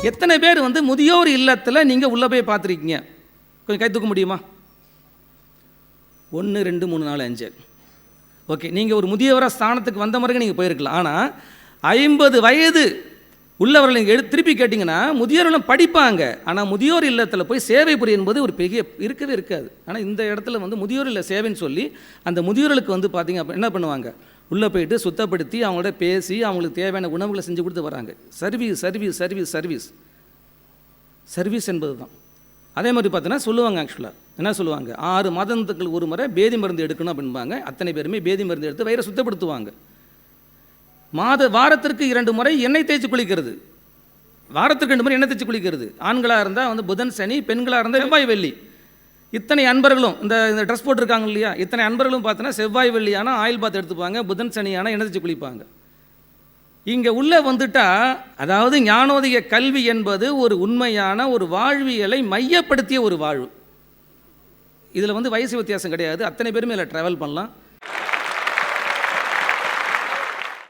எத்தனை பேர் வந்து முதியோர் இல்லத்தில் நீங்கள் உள்ளே போய் பார்த்துருக்கீங்க? கொஞ்சம் கை தூக்க முடியுமா? 1 2 3 4 5. ஓகே, நீங்கள் ஒரு முதியவராக ஸ்தானத்துக்கு வந்த முறைக்கு நீங்கள் போயிருக்கலாம். ஆனால் 50 வயது உள்ளவர்கள் நீங்கள் திருப்பி கேட்டிங்கன்னா முதியோர்களும் படிப்பாங்க. ஆனால் முதியோர் இல்லத்தில் போய் சேவை புரியும் போது ஒரு பெரிய இருக்கவே இருக்காது. ஆனால் இந்த இடத்துல வந்து முதியோர் இல்ல சேவைன்னு சொல்லி அந்த முதியோர்களுக்கு வந்து பார்த்திங்க அப்போ என்ன பண்ணுவாங்க, உள்ளே போயிட்டு சுத்தப்படுத்தி அவங்களோட பேசி அவங்களுக்கு தேவையான உணவுகளை செஞ்சு கொடுத்து வராங்க. Service service service service service என்பது தான். அதே மாதிரி பார்த்தீங்கன்னா சொல்லுவாங்க, ஆக்சுவலாக என்ன சொல்லுவாங்க, 6 மாதத்துக்கு ஒரு முறை பேதி மருந்து எடுக்கணும் அப்படின்பாங்க. அத்தனை பேருமே பேதி மருந்து எடுத்து வயிறை சுத்தப்படுத்துவாங்க. வாரத்திற்கு 2 முறை எண்ணெய் தேய்ச்சி குளிக்கிறது. வாரத்துக்கு 2 முறை எண்ணெய் தேய்ச்சி குளிக்கிறது. ஆண்களாக இருந்தால் வந்து புதன் சனி, பெண்களாக இருந்தால் செவ்வாய் வெள்ளி. இத்தனை அன்பர்களும் இந்த ட்ரெஸ் போட்டிருக்காங்க இல்லையா, இத்தனை அன்பர்களும் பார்த்தோன்னா செவ்வாய் வெள்ளியான ஆயில் பாத் எடுத்துப்பாங்க, புதன் சனியான எண்ணெய் தேய்ச்சி குளிப்பாங்க. இங்கே உள்ளே வந்துட்டால், அதாவது ஞானோதய கல்வி என்பது ஒரு உண்மையான ஒரு வாழ்வியலை மையப்படுத்திய ஒரு வாழ்வு. இதில் வந்து வயசு வித்தியாசம் கிடையாது. அத்தனை பேருமே இதில் ட்ராவல் பண்ணலாம்.